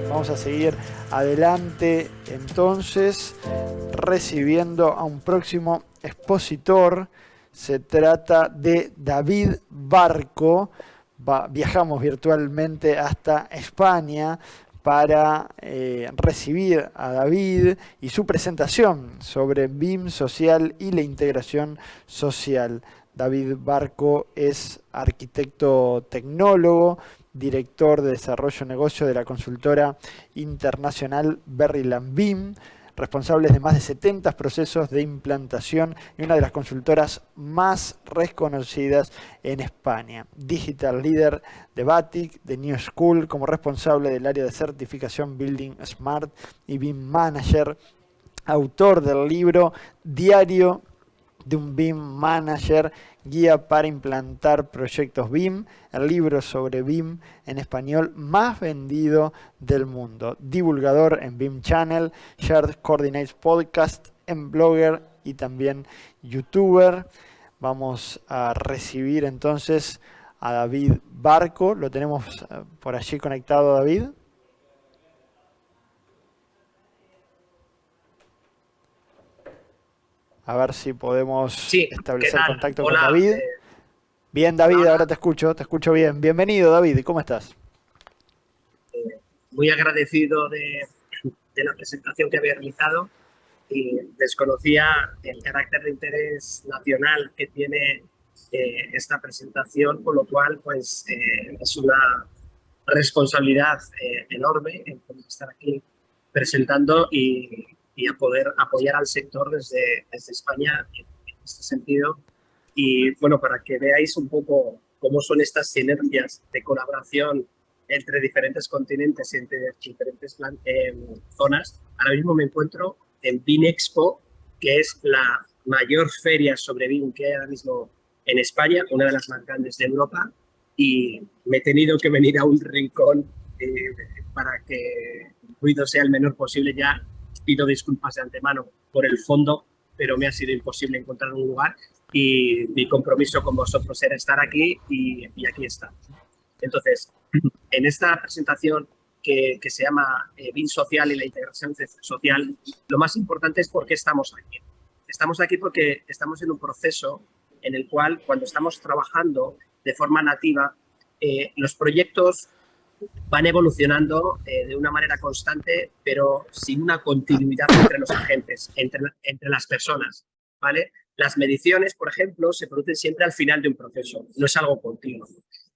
Vamos a seguir adelante entonces recibiendo a un próximo expositor. Se trata de David Barco. Viajamos virtualmente hasta España para recibir a David y su presentación sobre BIM social y la integración social. David Barco es arquitecto tecnólogo, director de desarrollo de negocio de la consultora internacional Berryland BIM, responsables de más de 70 procesos de implantación y una de las consultoras más reconocidas en España. Digital Leader de Batic, de New School, como responsable del área de certificación Building Smart y BIM Manager, autor del libro Diario de un BIM Manager, guía para implantar proyectos BIM, el libro sobre BIM en español más vendido del mundo, divulgador en BIM Channel, Shared Coordinates Podcast, en Blogger y también YouTuber. Vamos a recibir entonces a David Barco. Lo tenemos por allí conectado, David. A ver si podemos establecer contacto con David. Bien, David, ahora te escucho bien. Bienvenido, David, ¿cómo estás? Muy agradecido de la presentación que había realizado y desconocía el carácter de interés nacional que tiene esta presentación, con lo cual pues es una responsabilidad enorme en poder estar aquí presentando y a poder apoyar al sector desde España en este sentido. Y bueno, para que veáis un poco cómo son estas sinergias de colaboración entre diferentes continentes y entre diferentes zonas. Ahora mismo me encuentro en BIM Expo, que es la mayor feria sobre BIM que hay ahora mismo en España, una de las más grandes de Europa, y me he tenido que venir a un rincón para que el ruido sea el menor posible. Ya pido disculpas de antemano por el fondo, pero me ha sido imposible encontrar un lugar y mi compromiso con vosotros era estar aquí y aquí está. Entonces, en esta presentación que se llama BIM social y la integración social, lo más importante es por qué estamos aquí. Estamos aquí porque estamos en un proceso en el cual, cuando estamos trabajando de forma nativa, los proyectos van evolucionando de una manera constante, pero sin una continuidad entre los agentes, entre las personas, ¿vale? Las mediciones, por ejemplo, se producen siempre al final de un proceso, no es algo continuo.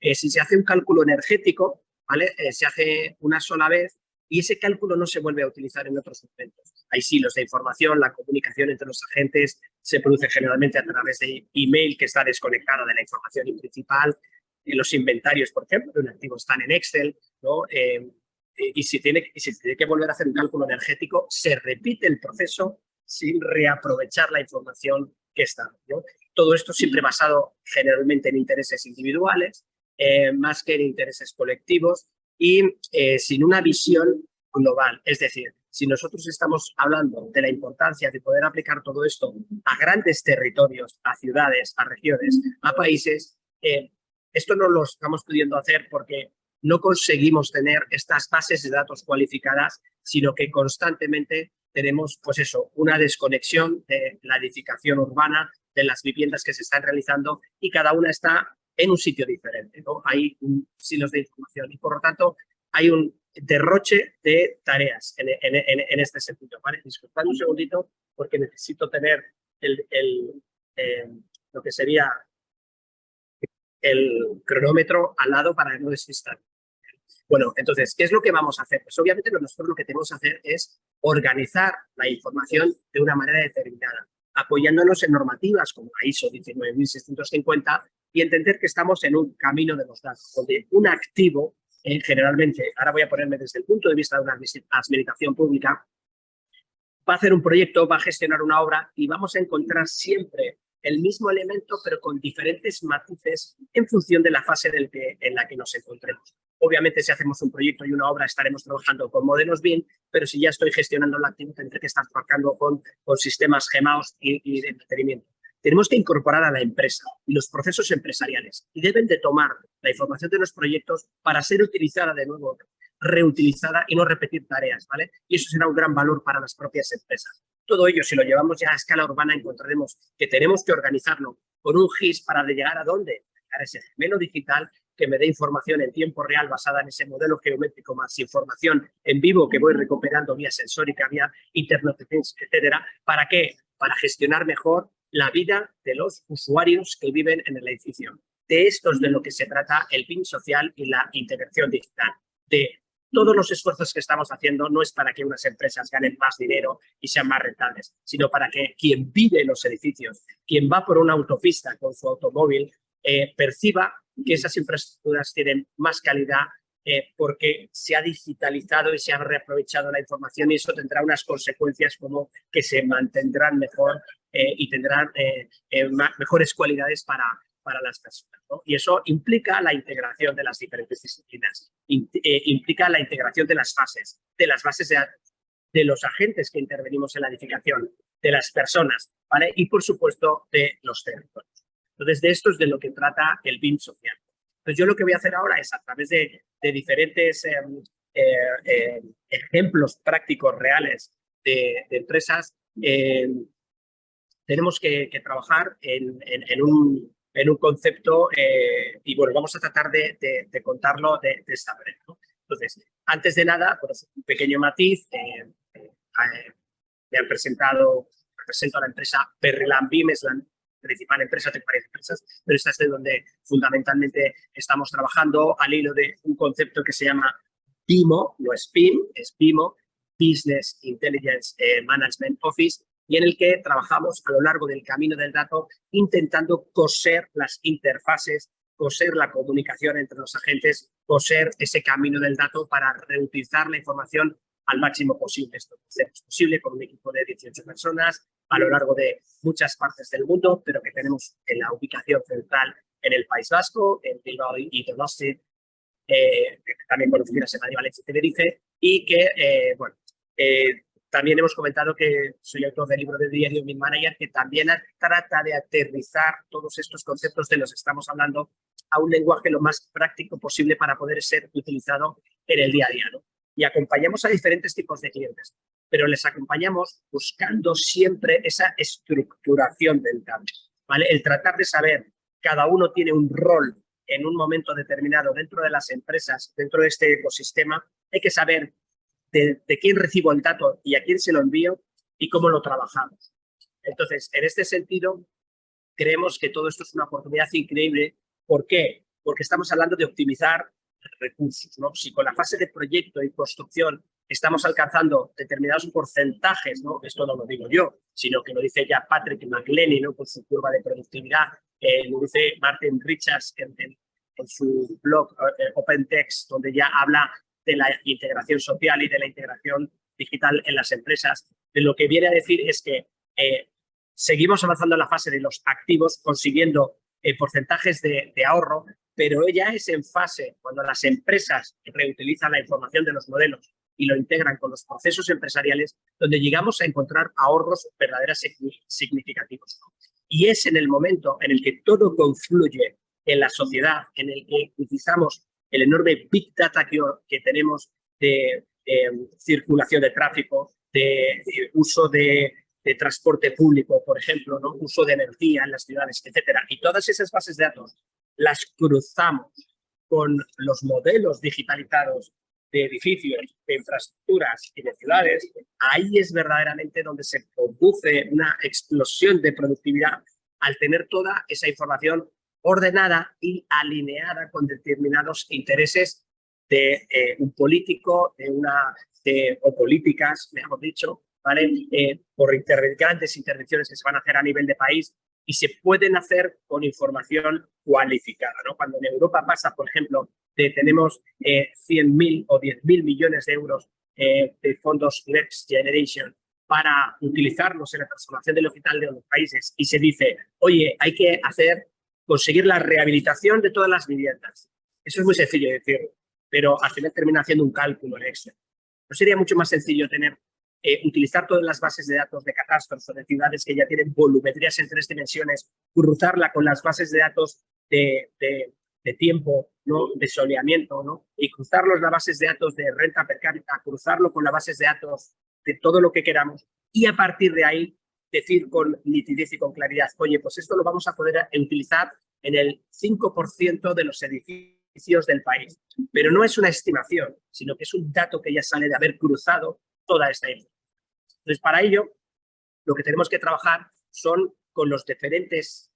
Si se hace un cálculo energético, ¿vale? Se hace una sola vez y ese cálculo no se vuelve a utilizar en otros momentos. Hay silos de información, la comunicación entre los agentes se produce generalmente a través de email que está desconectada de la información principal. Los inventarios, por ejemplo, de un activo están en Excel, ¿no? Y si tiene que volver a hacer un cálculo energético, se repite el proceso sin reaprovechar la información que está, ¿no? Todo esto siempre basado generalmente en intereses individuales, más que en intereses colectivos y sin una visión global. Es decir, si nosotros estamos hablando de la importancia de poder aplicar todo esto a grandes territorios, a ciudades, a regiones, a países, esto no lo estamos pudiendo hacer porque no conseguimos tener estas bases de datos cualificadas, sino que constantemente tenemos, pues eso, una desconexión de la edificación urbana, de las viviendas que se están realizando y cada una está en un sitio diferente, ¿no? Hay silos de información y, por lo tanto, hay un derroche de tareas en este sentido, ¿vale? Disculpad un segundito porque necesito tener lo que sería el cronómetro al lado para no despistar. Bueno, entonces, ¿qué es lo que vamos a hacer? Pues obviamente nosotros lo que tenemos que hacer es organizar la información de una manera determinada, apoyándonos en normativas como la ISO 19650 y entender que estamos en un camino de los datos, donde un activo generalmente, ahora voy a ponerme desde el punto de vista de una administración pública, va a hacer un proyecto, va a gestionar una obra y vamos a encontrar siempre el mismo elemento, pero con diferentes matices en función de la fase en la que nos encontremos. Obviamente, si hacemos un proyecto y una obra, estaremos trabajando con modelos BIM, pero si ya estoy gestionando la actividad, tendré que estar trabajando con sistemas GEMAOS y de mantenimiento. Tenemos que incorporar a la empresa y los procesos empresariales y deben de tomar la información de los proyectos para ser utilizada de nuevo, reutilizada y no repetir tareas, ¿vale? Y eso será un gran valor para las propias empresas. Todo ello, si lo llevamos ya a escala urbana, encontraremos que tenemos que organizarlo con un GIS para llegar a dónde, a ese gemelo digital que me dé información en tiempo real basada en ese modelo geométrico más información en vivo que voy recuperando vía sensórica, vía Internet of Things, etcétera. ¿Para qué? Para gestionar mejor la vida de los usuarios que viven en el edificio. De esto es de lo que se trata el BIM social y la integración digital. De todos los esfuerzos que estamos haciendo no es para que unas empresas ganen más dinero y sean más rentables, sino para que quien vive en los edificios, quien va por una autopista con su automóvil, perciba que esas infraestructuras tienen más calidad porque se ha digitalizado y se ha reaprovechado la información y eso tendrá unas consecuencias como que se mantendrán mejor y tendrán mejores cualidades para las personas, ¿no? Y eso implica la integración de las diferentes disciplinas, implica la integración de las bases de datos, de los agentes que intervenimos en la edificación, de las personas, ¿vale? Y, por supuesto, de los territorios. Entonces, de esto es de lo que trata el BIM social. Entonces, yo lo que voy a hacer ahora es, a través de diferentes ejemplos prácticos reales de empresas, tenemos que trabajar en un concepto y, bueno, vamos a tratar de contarlo de esta manera, ¿no? Entonces, antes de nada, pues, un pequeño matiz. Me han presentado, represento a la empresa Berreland BIM, es la principal empresa, tengo varias empresas, pero esta es de donde fundamentalmente estamos trabajando al hilo de un concepto que se llama BIMO, no es BIM, es BIMO, Business Intelligence Management Office, y en el que trabajamos a lo largo del camino del dato intentando coser las interfaces, coser la comunicación entre los agentes, coser ese camino del dato para reutilizar la información al máximo posible. Esto es posible con un equipo de 18 personas a lo largo de muchas partes del mundo, pero que tenemos en la ubicación central en el País Vasco, en Bilbao y Donosti, también conocidas en Madrid, Valencia y Tenerife, y que, bueno, también hemos comentado que soy autor del libro de diario BIM Manager, que también trata de aterrizar todos estos conceptos de los que estamos hablando a un lenguaje lo más práctico posible para poder ser utilizado en el día a día, ¿no? Y acompañamos a diferentes tipos de clientes, pero les acompañamos buscando siempre esa estructuración del cambio, ¿vale? El tratar de saber, cada uno tiene un rol en un momento determinado dentro de las empresas, dentro de este ecosistema, hay que saber de quién recibo el dato y a quién se lo envío y cómo lo trabajamos. Entonces, en este sentido, creemos que todo esto es una oportunidad increíble. ¿Por qué? Porque estamos hablando de optimizar recursos, ¿no? Si con la fase de proyecto y construcción estamos alcanzando determinados porcentajes, ¿no? Esto no lo digo yo, sino que lo dice ya Patrick McLennan, ¿no? Con su curva de productividad, lo dice Martin Richards en su blog OpenText, donde ya habla de la integración social y de la integración digital en las empresas. De lo que viene a decir es que seguimos avanzando en la fase de los activos, consiguiendo porcentajes de ahorro, pero ella es en fase cuando las empresas reutilizan la información de los modelos y lo integran con los procesos empresariales, donde llegamos a encontrar ahorros verdaderamente significativos. Y es en el momento en el que todo confluye en la sociedad, en el que utilizamos el enorme Big Data que tenemos de circulación de tráfico, de uso de transporte público, por ejemplo, ¿no? Uso de energía en las ciudades, etcétera. Y todas esas bases de datos las cruzamos con los modelos digitalizados de edificios, de infraestructuras y de ciudades. Ahí es verdaderamente donde se produce una explosión de productividad al tener toda esa información ordenada y alineada con determinados intereses de un político, o políticas, mejor dicho, ¿vale? Por grandes intervenciones que se van a hacer a nivel de país, y se pueden hacer con información cualificada, ¿no? Cuando en Europa pasa, por ejemplo, tenemos 100.000 o 10.000 millones de euros de fondos Next Generation para utilizarlos en la transformación del hospital de los países y se dice, oye, hay que conseguir la rehabilitación de todas las viviendas. Eso es muy sencillo de decir, pero al final termina haciendo un cálculo en Excel. ¿No sería mucho más sencillo utilizar todas las bases de datos de catástrofes o de ciudades que ya tienen volumetrías en 3 dimensiones, cruzarla con las bases de datos de tiempo, ¿no? De soleamiento, ¿no? Y cruzarlos las bases de datos de renta per cápita, cruzarlo con las bases de datos de todo lo que queramos y a partir de ahí decir con nitidez y con claridad, oye, pues esto lo vamos a poder utilizar en el 5% de los edificios del país. Pero no es una estimación, sino que es un dato que ya sale de haber cruzado toda esta información. Entonces, para ello, lo que tenemos que trabajar son con los diferentes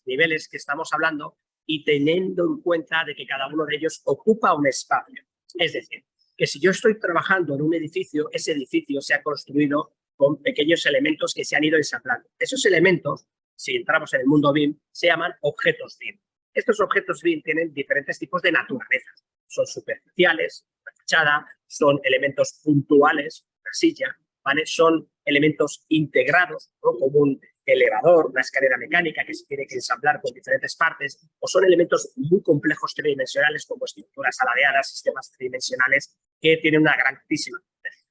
niveles que estamos hablando y teniendo en cuenta de que cada uno de ellos ocupa un espacio. Es decir, que si yo estoy trabajando en un edificio, ese edificio se ha construido con pequeños elementos que se han ido ensamblando. Esos elementos, si entramos en el mundo BIM, se llaman objetos BIM. Estos objetos BIM tienen diferentes tipos de naturaleza. Son superficiales, una fachada, son elementos puntuales, una silla, ¿vale? Son elementos integrados, ¿no? Como un elevador, una escalera mecánica que se tiene que ensamblar con diferentes partes, o son elementos muy complejos tridimensionales como estructuras aladeadas, sistemas tridimensionales que tienen una grandísima complejidad.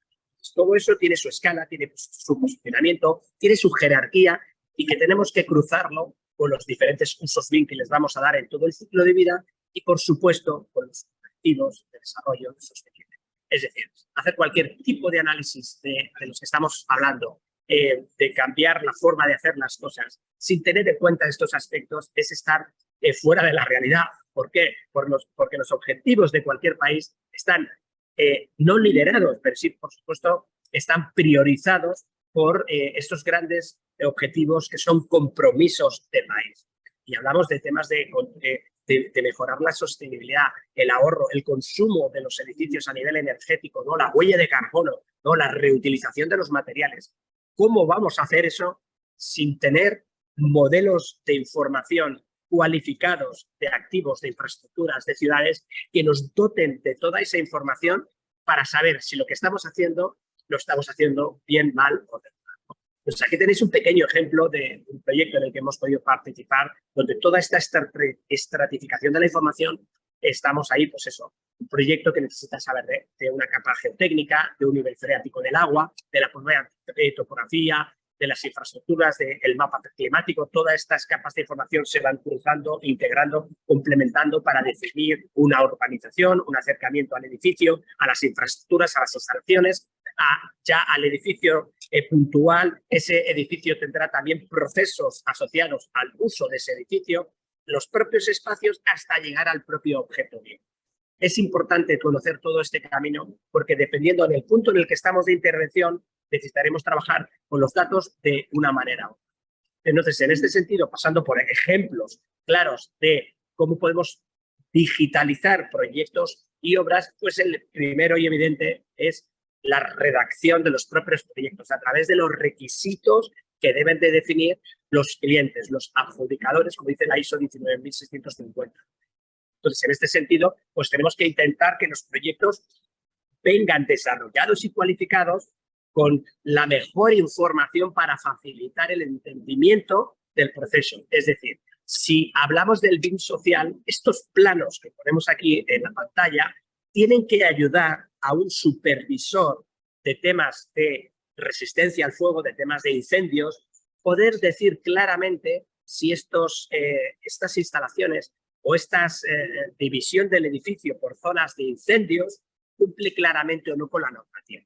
Todo eso tiene su escala, tiene su posicionamiento, tiene su jerarquía y que tenemos que cruzarlo con los diferentes usos BIM que les vamos a dar en todo el ciclo de vida y, por supuesto, con los objetivos de desarrollo sostenible. Es decir, hacer cualquier tipo de análisis de los que estamos hablando, de cambiar la forma de hacer las cosas sin tener en cuenta estos aspectos es estar fuera de la realidad. ¿Por qué? Porque los objetivos de cualquier país están no liderados, pero sí, por supuesto, están priorizados por estos grandes objetivos que son compromisos del país. Y hablamos de temas de mejorar la sostenibilidad, el ahorro, el consumo de los edificios a nivel energético, ¿no? La huella de carbono, ¿no? La reutilización de los materiales. ¿Cómo vamos a hacer eso sin tener modelos de información cualificados de activos, de infraestructuras, de ciudades que nos doten de toda esa información para saber si lo que estamos haciendo lo estamos haciendo bien, mal o de mal? Pues aquí tenéis un pequeño ejemplo de un proyecto en el que hemos podido participar, donde toda esta estratificación de la información, estamos ahí, pues eso, un proyecto que necesita saber de una capa geotécnica, de un nivel freático del agua, de la propia topografía, de las infraestructuras, del mapa climático. Todas estas capas de información se van cruzando, integrando, complementando para definir una urbanización, un acercamiento al edificio, a las infraestructuras, a las instalaciones, ya al edificio puntual. Ese edificio tendrá también procesos asociados al uso de ese edificio, los propios espacios hasta llegar al propio objeto BIM. Es importante conocer todo este camino porque dependiendo del punto en el que estamos de intervención, necesitaremos trabajar con los datos de una manera u otra. Entonces, en este sentido, pasando por ejemplos claros de cómo podemos digitalizar proyectos y obras, pues el primero y evidente es la redacción de los propios proyectos a través de los requisitos que deben de definir los clientes, los adjudicadores, como dice la ISO 19650. Entonces, en este sentido, pues tenemos que intentar que los proyectos vengan desarrollados y cualificados con la mejor información para facilitar el entendimiento del proceso. Es decir, si hablamos del BIM social, estos planos que ponemos aquí en la pantalla tienen que ayudar a un supervisor de temas de resistencia al fuego, de temas de incendios, poder decir claramente si estas instalaciones o esta división del edificio por zonas de incendios cumple claramente o no con la normativa.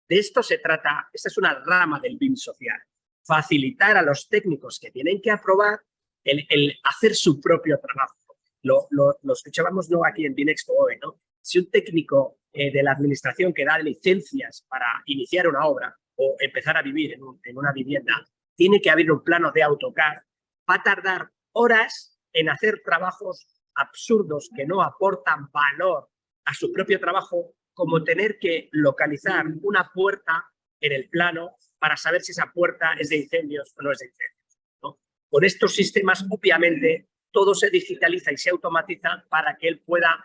De esto se trata, esta es una rama del BIM social, facilitar a los técnicos que tienen que aprobar el hacer su propio trabajo. Lo escuchábamos ¿no? aquí en BIM Expo hoy, ¿no? Si un técnico de la administración que da licencias para iniciar una obra o empezar a vivir en una vivienda, tiene que abrir un plano de AutoCAD, va a tardar horas en hacer trabajos absurdos que no aportan valor a su propio trabajo, como tener que localizar una puerta en el plano para saber si esa puerta es de incendios o no es de incendios, ¿no? Con estos sistemas, obviamente, todo se digitaliza y se automatiza para que él pueda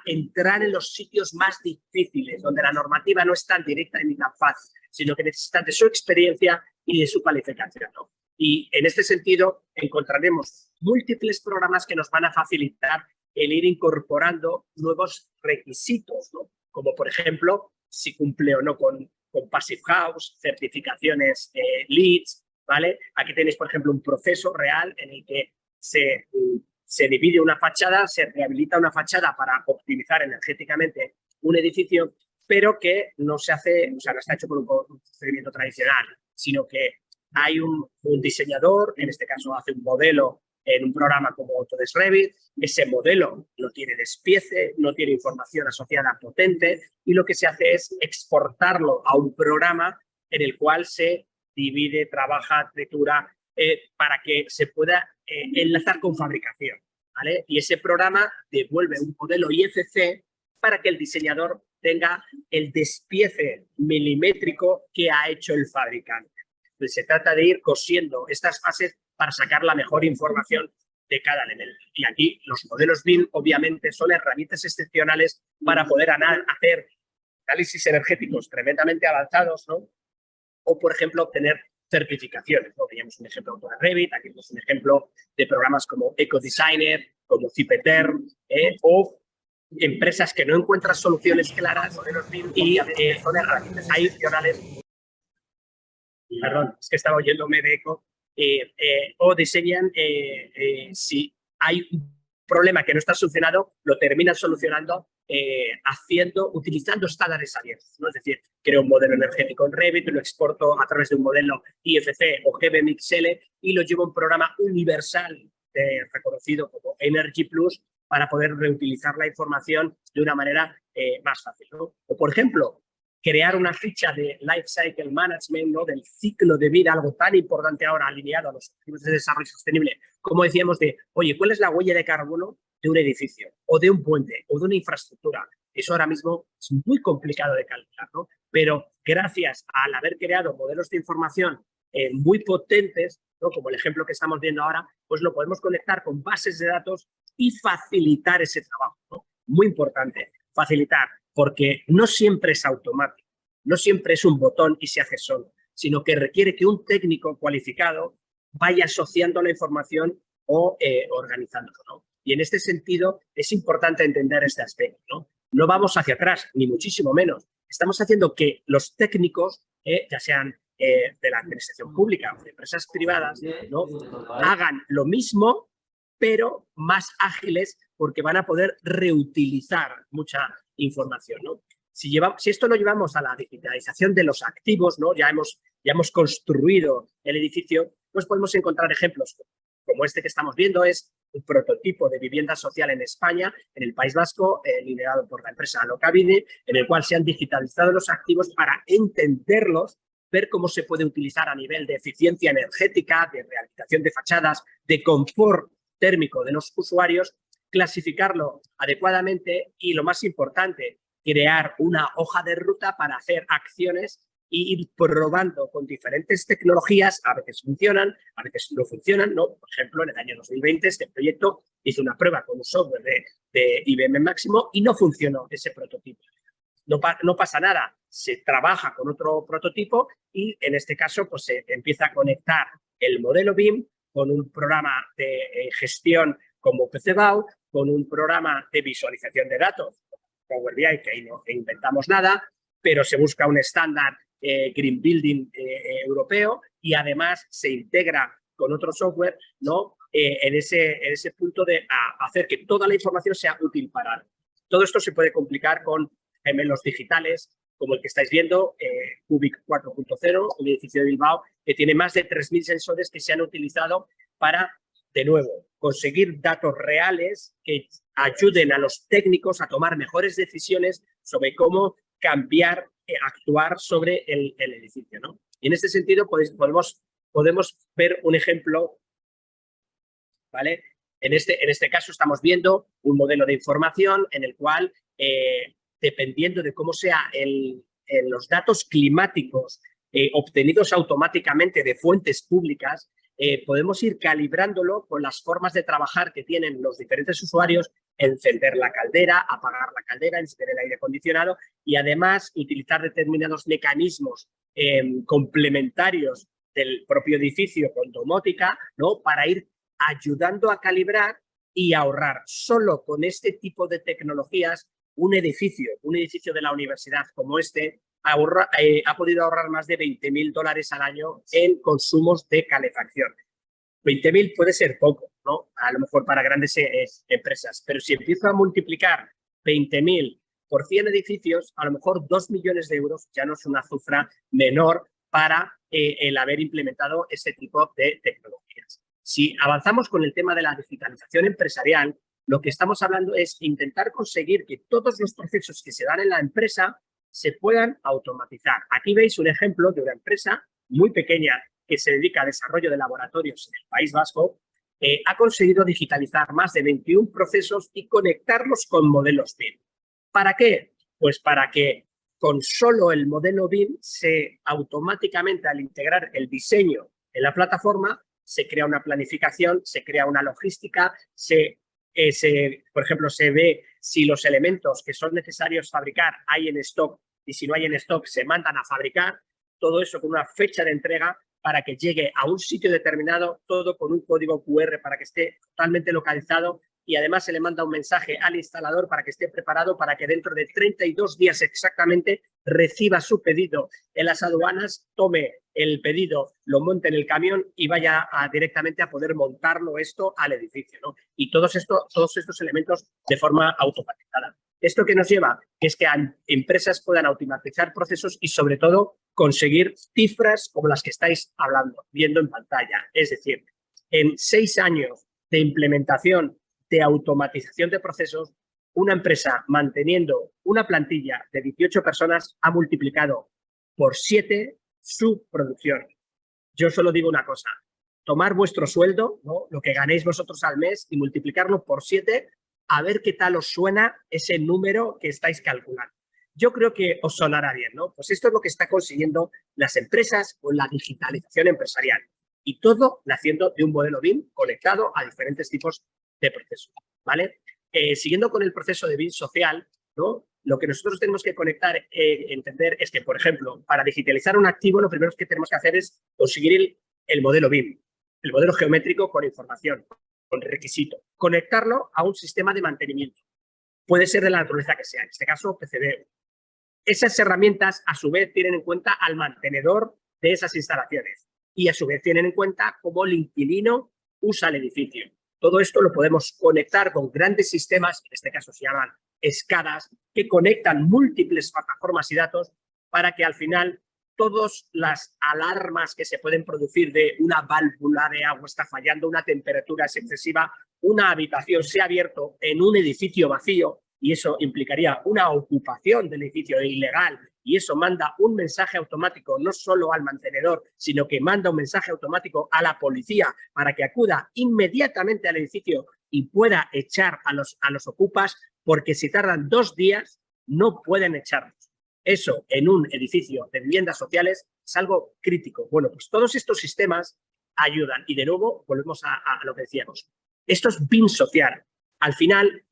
entrar en los sitios más difíciles, donde la normativa no es tan directa ni tan fácil, sino que necesitan de su experiencia y de su calificación, ¿no? Y en este sentido encontraremos múltiples programas que nos van a facilitar el ir incorporando nuevos requisitos, ¿no? Como por ejemplo, si cumple o no con Passive House, certificaciones LEED, ¿vale? Aquí tenéis, por ejemplo, un proceso real en el que se divide una fachada, se rehabilita una fachada para optimizar energéticamente un edificio, pero que no se hace, o sea, no está hecho por un procedimiento tradicional, sino que hay un diseñador, en este caso hace un modelo en un programa como Autodesk Revit, ese modelo no tiene despiece, no tiene información asociada potente, y lo que se hace es exportarlo a un programa en el cual se divide, trabaja, tritura, para que se pueda enlazar con fabricación, ¿vale? Y ese programa devuelve un modelo IFC para que el diseñador tenga el despiece milimétrico que ha hecho el fabricante. Entonces, se trata de ir cosiendo estas fases para sacar la mejor información de cada elemento. Y aquí los modelos BIM, obviamente, son herramientas excepcionales para poder hacer análisis energéticos tremendamente avanzados, ¿no? O, por ejemplo, obtener certificaciones, ¿no? Teníamos un ejemplo de Revit, aquí tenemos un ejemplo de programas como EcoDesigner, como Cipeter, o empresas que no encuentran soluciones claras y son herramientas excepcionales. Perdón, es que estaba oyéndome de eco. O diseñan, si hay un problema que no está solucionado, lo terminan solucionando utilizando estándares abiertos, ¿no? Es decir, creo un modelo energético en Revit, lo exporto a través de un modelo IFC o GBMXL y lo llevo a un programa universal reconocido como Energy Plus para poder reutilizar la información de una manera más fácil, ¿no? O, por ejemplo, crear una ficha de Life Cycle Management, ¿no? Del ciclo de vida, algo tan importante ahora alineado a los objetivos de desarrollo sostenible, como decíamos oye, ¿cuál es la huella de carbono de un edificio o de un puente o de una infraestructura? Eso ahora mismo es muy complicado de calcular, ¿no? Pero gracias al haber creado modelos de información muy potentes, ¿no? Como el ejemplo que estamos viendo ahora, pues lo podemos conectar con bases de datos y facilitar ese trabajo, ¿no? Muy importante, facilitar, porque no siempre es automático, no siempre es un botón y se hace solo, sino que requiere que un técnico cualificado vaya asociando la información o organizándolo, ¿no? Y en este sentido es importante entender este aspecto, ¿no? No vamos hacia atrás, ni muchísimo menos. Estamos haciendo que los técnicos, ya sean de la administración pública o de empresas privadas, ¿no? Hagan lo mismo, pero más ágiles, porque van a poder reutilizar mucha información, ¿no? Si esto lo llevamos a la digitalización de los activos, ¿no? Ya hemos construido el edificio, pues podemos encontrar ejemplos como este que estamos viendo. Es un prototipo de vivienda social en España, en el País Vasco, liderado por la empresa Alokabide, en el cual se han digitalizado los activos para entenderlos, ver cómo se puede utilizar a nivel de eficiencia energética, de rehabilitación de fachadas, de confort térmico de los usuarios, clasificarlo adecuadamente y, lo más importante, crear una hoja de ruta para hacer acciones e ir probando con diferentes tecnologías. A veces funcionan, a veces no funcionan, ¿no? Por ejemplo, en el año 2020 este proyecto hizo una prueba con un software de IBM Máximo y no funcionó ese prototipo. No pasa nada, se trabaja con otro prototipo y en este caso pues se empieza a conectar el modelo BIM con un programa de gestión como PCBAU, con un programa de visualización de datos, Power BI, que ahí no inventamos nada, pero se busca un estándar Green Building europeo y además se integra con otro software, ¿no? En ese punto de hacer que toda la información sea útil para algo. Todo esto se puede complicar con gemelos digitales, como el que estáis viendo, Cubic 4.0, un edificio de Bilbao, que tiene más de 3.000 sensores que se han utilizado para, de nuevo, conseguir datos reales que ayuden a los técnicos a tomar mejores decisiones sobre cómo cambiar, actuar sobre el edificio, ¿no? Y en este sentido podemos ver un ejemplo, ¿vale? En este caso estamos viendo un modelo de información en el cual, dependiendo de cómo sean los datos climáticos obtenidos automáticamente de fuentes públicas, podemos ir calibrándolo con las formas de trabajar que tienen los diferentes usuarios, encender la caldera, apagar la caldera, encender el aire acondicionado y además utilizar determinados mecanismos complementarios del propio edificio con domótica, ¿no? Para ir ayudando a calibrar y ahorrar. Solo con este tipo de tecnologías, un edificio de la universidad como este ha podido ahorrar más de $20.000 al año en consumos de calefacción. 20.000 puede ser poco, ¿no? A lo mejor para grandes empresas, pero si empiezo a multiplicar 20.000 por 100 edificios, a lo mejor 2 millones de euros ya no es una cifra menor para el haber implementado este tipo de tecnologías. Si avanzamos con el tema de la digitalización empresarial, lo que estamos hablando es intentar conseguir que todos los procesos que se dan en la empresa se puedan automatizar. Aquí veis un ejemplo de una empresa muy pequeña que se dedica al desarrollo de laboratorios en el País Vasco. Ha conseguido digitalizar más de 21 procesos y conectarlos con modelos BIM. ¿Para qué? Pues para que con solo el modelo BIM se automáticamente, al integrar el diseño en la plataforma, se crea una planificación, se crea una logística, por ejemplo, se ve si los elementos que son necesarios fabricar hay en stock y si no hay en stock se mandan a fabricar, todo eso con una fecha de entrega para que llegue a un sitio determinado, todo con un código QR para que esté totalmente localizado y además se le manda un mensaje al instalador para que esté preparado para que dentro de 32 días exactamente reciba su pedido en las aduanas, tome el pedido, lo monte en el camión y vaya directamente a poder montarlo esto al edificio, ¿no? Y todos estos elementos de forma automatizada. ¿Esto qué nos lleva? Que es que empresas puedan automatizar procesos y sobre todo conseguir cifras como las que estáis viendo en pantalla. Es decir, en 6 años de implementación de automatización de procesos, una empresa manteniendo una plantilla de 18 personas ha multiplicado por 7 su producción. Yo solo digo una cosa, tomar vuestro sueldo, ¿no? Lo que ganéis vosotros al mes y multiplicarlo por 7, a ver qué tal os suena ese número que estáis calculando. Yo creo que os sonará bien, ¿no? Pues esto es lo que están consiguiendo las empresas con la digitalización empresarial. Y todo naciendo de un modelo BIM conectado a diferentes tipos de procesos, ¿vale? Siguiendo con el proceso de BIM social, ¿no? Lo que nosotros tenemos que conectar, entender es que, por ejemplo, para digitalizar un activo, lo primero que tenemos que hacer es conseguir el modelo BIM, el modelo geométrico con información, con requisito, conectarlo a un sistema de mantenimiento. Puede ser de la naturaleza que sea, en este caso PCB. Esas herramientas, a su vez, tienen en cuenta al mantenedor de esas instalaciones y, a su vez, tienen en cuenta cómo el inquilino usa el edificio. Todo esto lo podemos conectar con grandes sistemas, en este caso se llaman escadas, que conectan múltiples plataformas y datos para que al final todas las alarmas que se pueden producir de una válvula de agua está fallando, una temperatura es excesiva, una habitación se ha abierto en un edificio vacío y eso implicaría una ocupación del edificio ilegal y eso manda un mensaje automático no solo al mantenedor, sino que manda un mensaje automático a la policía para que acuda inmediatamente al edificio y pueda echar a los ocupas, porque si tardan 2 días no pueden echarlos. Eso en un edificio de viviendas sociales es algo crítico. Bueno, pues todos estos sistemas ayudan y de nuevo volvemos a lo que decíamos. Esto es BIM social. Al final,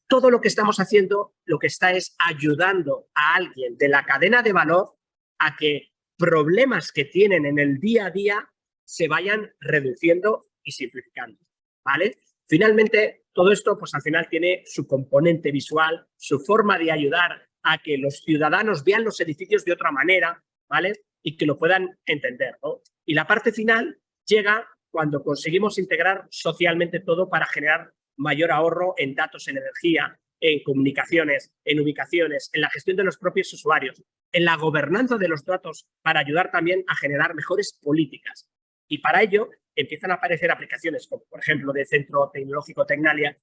todo lo que estamos haciendo, lo que está es ayudando a alguien de la cadena de valor a que problemas que tienen en el día a día se vayan reduciendo y simplificando, ¿vale? Finalmente, todo esto, pues al final tiene su componente visual, su forma de ayudar a que los ciudadanos vean los edificios de otra manera, ¿vale? Y que lo puedan entender, ¿no? Y la parte final llega cuando conseguimos integrar socialmente todo para generar mayor ahorro en datos, en energía, en comunicaciones, en ubicaciones, en la gestión de los propios usuarios, en la gobernanza de los datos para ayudar también a generar mejores políticas. Y para ello empiezan a aparecer aplicaciones como, por ejemplo, de Centro Tecnológico Tecnalia,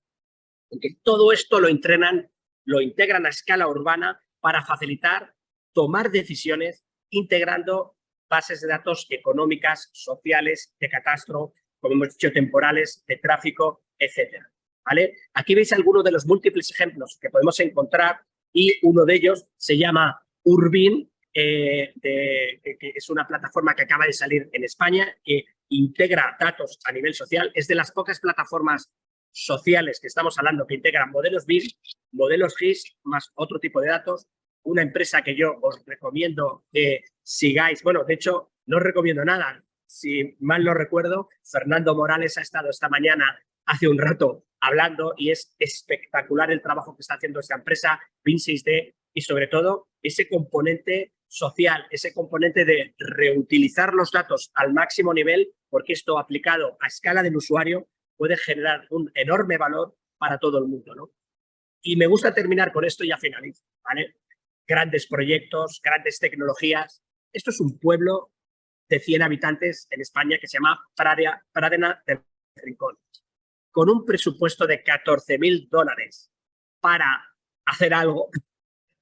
en que todo esto lo integran a escala urbana para facilitar tomar decisiones integrando bases de datos económicas, sociales, de catastro, como hemos dicho, temporales, de tráfico, etcétera. ¿Vale? Aquí veis algunos de los múltiples ejemplos que podemos encontrar y uno de ellos se llama Urbin, que es una plataforma que acaba de salir en España, que integra datos a nivel social. Es de las pocas plataformas sociales que estamos hablando que integran modelos BIM, modelos GIS, más otro tipo de datos. Una empresa que yo os recomiendo que sigáis. Bueno, de hecho, no os recomiendo nada. Si mal no recuerdo, Fernando Morales ha estado esta mañana, hace un rato, hablando, y es espectacular el trabajo que está haciendo esta empresa, BIM6D, y sobre todo ese componente social, ese componente de reutilizar los datos al máximo nivel, porque esto aplicado a escala del usuario puede generar un enorme valor para todo el mundo, ¿no? Y me gusta terminar con esto y ya finalizo, ¿vale? Grandes proyectos, grandes tecnologías. Esto es un pueblo de 100 habitantes en España que se llama Pradena del Rincón, con un presupuesto de $14.000 para hacer algo.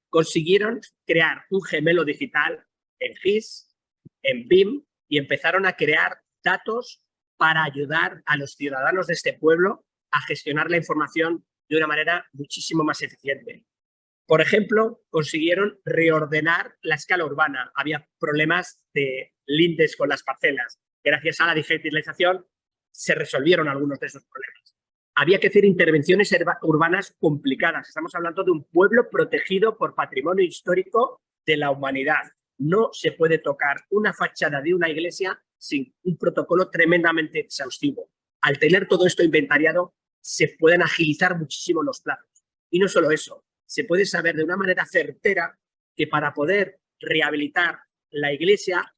Consiguieron crear un gemelo digital en GIS, en BIM, y empezaron a crear datos para ayudar a los ciudadanos de este pueblo a gestionar la información de una manera muchísimo más eficiente. Por ejemplo, consiguieron reordenar la escala urbana. Había problemas de lindes con las parcelas. Gracias a la digitalización se resolvieron algunos de esos problemas. Había que hacer intervenciones urbanas complicadas. Estamos hablando de un pueblo protegido por patrimonio histórico de la humanidad. No se puede tocar una fachada de una iglesia sin un protocolo tremendamente exhaustivo. Al tener todo esto inventariado, se pueden agilizar muchísimo los plazos. Y no solo eso, se puede saber de una manera certera que para poder rehabilitar la iglesia,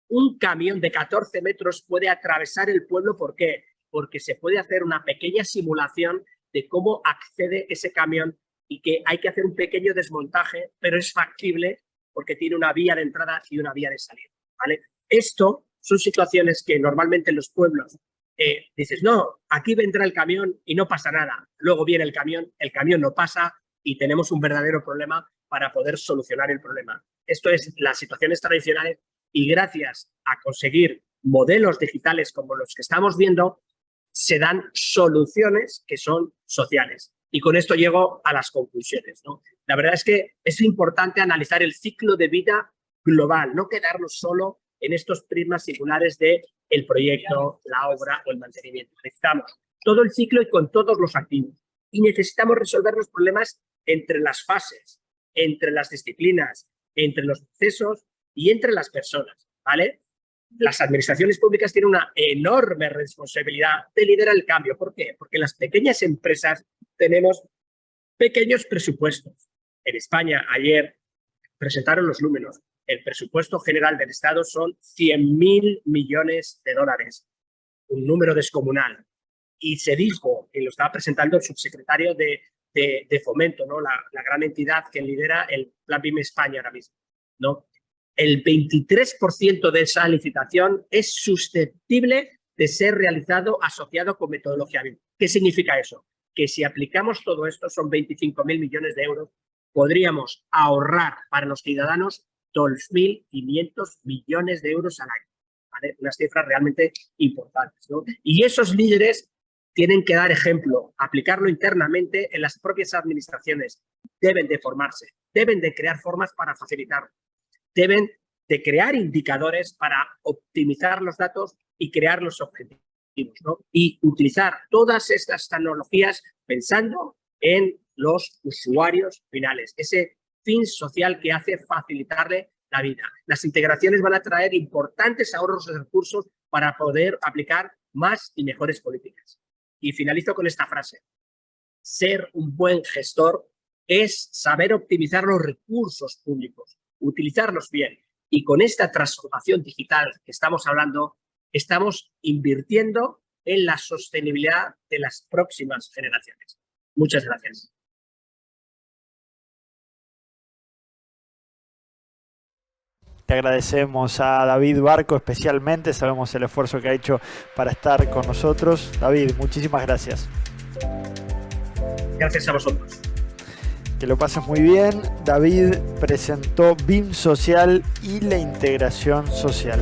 un camión de 14 metros puede atravesar el pueblo. ¿Por qué? Porque se puede hacer una pequeña simulación de cómo accede ese camión y que hay que hacer un pequeño desmontaje, pero es factible porque tiene una vía de entrada y una vía de salida, ¿vale? Esto son situaciones que normalmente en los pueblos dices, no, aquí vendrá el camión y no pasa nada. Luego viene el camión no pasa y tenemos un verdadero problema para poder solucionar el problema. Esto es las situaciones tradicionales y gracias a conseguir modelos digitales como los que estamos viendo, se dan soluciones que son sociales. Y con esto llego a las conclusiones, ¿no? La verdad es que es importante analizar el ciclo de vida global, no quedarnos solo en estos prismas singulares de el proyecto, la obra o el mantenimiento. Necesitamos todo el ciclo y con todos los activos. Y necesitamos resolver los problemas entre las fases, entre las disciplinas, entre los procesos y entre las personas, ¿vale? Las administraciones públicas tienen una enorme responsabilidad de liderar el cambio. ¿Por qué? Porque las pequeñas empresas tenemos pequeños presupuestos. En España, ayer presentaron los números. El presupuesto general del Estado son 100.000 millones de dólares, un número descomunal. Y se dijo, y lo estaba presentando el subsecretario de Fomento, ¿no? La gran entidad que lidera el Plan BIM España ahora mismo, ¿no? El 23% de esa licitación es susceptible de ser realizado asociado con metodología BIM. ¿Qué significa eso? Que si aplicamos todo esto, son 25.000 millones de euros, podríamos ahorrar para los ciudadanos 2.500 millones de euros al año, ¿vale? Unas cifras realmente importantes, ¿no? Y esos líderes tienen que dar ejemplo, aplicarlo internamente en las propias administraciones. Deben de formarse, deben de crear formas para facilitarlo. Deben de crear indicadores para optimizar los datos y crear los objetivos, ¿no? Y utilizar todas estas tecnologías pensando en los usuarios finales, ese fin social que hace facilitarle la vida. Las integraciones van a traer importantes ahorros de recursos para poder aplicar más y mejores políticas. Y finalizo con esta frase. Ser un buen gestor es saber optimizar los recursos públicos, utilizarlos bien. Y con esta transformación digital que estamos hablando, estamos invirtiendo en la sostenibilidad de las próximas generaciones. Muchas gracias. Te agradecemos a David Barco especialmente, sabemos el esfuerzo que ha hecho para estar con nosotros. David, muchísimas gracias. Gracias a vosotros. Que lo pases muy bien. David presentó BIM Social y la integración social.